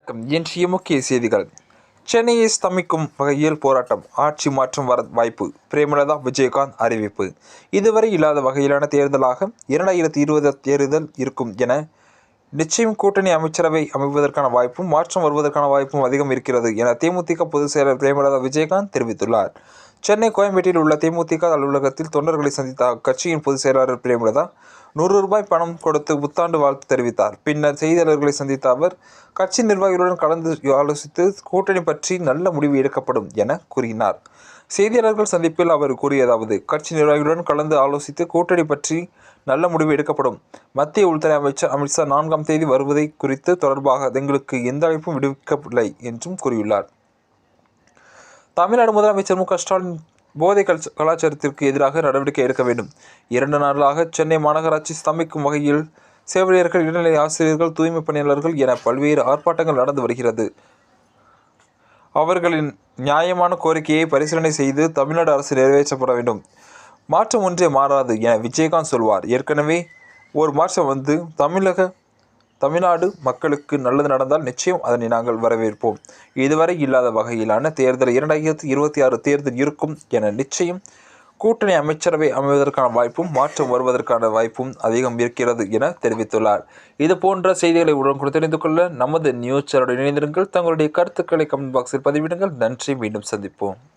இன்றைய முக்கிய செய்திகள். சென்னையை ஸ்தம்பிக்கும் வகையில் போராட்டம், ஆட்சி மாற்றம் வர வாய்ப்பு, பிரேமலதா விஜயகாந்த் அறிவிப்பு. இதுவரை இல்லாத வகையிலான தேர்தலாக 2020 தேர்தல் இருக்கும் என நிச்சயம் கூட்டணி அமைச்சரவை அமைவதற்கான வாய்ப்பும் மாற்றம் வருவதற்கான வாய்ப்பும் அதிகம் இருக்கிறது என தேமுதிக பொதுச் செயலர் பிரேமலதா விஜயகாந்த் தெரிவித்துள்ளார். சென்னை கோயம்பேட்டில் உள்ள தேமுதிக அலுவலகத்தில் தொண்டர்களை சந்தித்த அக்கட்சியின் பொதுச் செயலாளர் பிரேமலதா ₹100 பணம் கொடுத்து புத்தாண்டு வாழ்த்து தெரிவித்தார். பின்னர் செய்தியாளர்களை சந்தித்த அவர், கட்சி நிர்வாகிகளுடன் கலந்து ஆலோசித்து கூட்டணி பற்றி நல்ல முடிவு எடுக்கப்படும் என கூறினார். செய்தியாளர்கள் சந்திப்பில் அவர் கூறியதாவது: கட்சி நிர்வாகிகளுடன் கலந்து ஆலோசித்து கூட்டணி பற்றி நல்ல முடிவு எடுக்கப்படும். மத்திய உள்துறை அமைச்சர் அமித் ஷா 4ஆம் தேதி வருவதை குறித்து தொடர்பாக எங்களுக்கு எந்த அழைப்பும் விடுவிக்கவில்லை என்றும் கூறியுள்ளார். தமிழ்நாடு முதலமைச்சர் மு.க. ஸ்டாலின் போதை கலாச்சாரத்திற்கு எதிராக நடவடிக்கை எடுக்க வேண்டும். 2 நாட்களாக சென்னை மாநகராட்சி ஸ்தம்பிக்கும் வகையில் செவிலியர்கள், இடைநிலை ஆசிரியர்கள், தூய்மை பணியாளர்கள் என பல்வேறு ஆர்ப்பாட்டங்கள் நடந்து வருகிறது. அவர்களின் நியாயமான கோரிக்கையை பரிசீலனை செய்து தமிழ்நாடு அரசு நிறைவேற்றப்பட வேண்டும். மாற்றம் ஒன்றே மாறாது என விஜயகாந்த் சொல்வார். ஏற்கனவே ஒரு மாற்றம் வந்து தமிழ்நாடு மக்களுக்கு நல்லது நடந்தால் நிச்சயம் அதனை நாங்கள் வரவேற்போம். இதுவரை இல்லாத வகையிலான தேர்தல் 2026 தேர்தல் இருக்கும் என நிச்சயம் கூட்டணி அமைச்சரவை அமைவதற்கான வாய்ப்பும் மாற்றம் வருவதற்கான வாய்ப்பும் அதிகம் இருக்கிறது என தெரிவித்துள்ளார். இது போன்ற செய்திகளை உடனுக்குடன் தெரிந்து கொள்ள நமது நியூஸ் சேனலுடன் இணைந்திருங்கள். தங்களுடைய கருத்துக்களை கமெண்ட் பாக்ஸில் பதிவிடுங்கள். நன்றி. மீண்டும் சந்திப்போம்.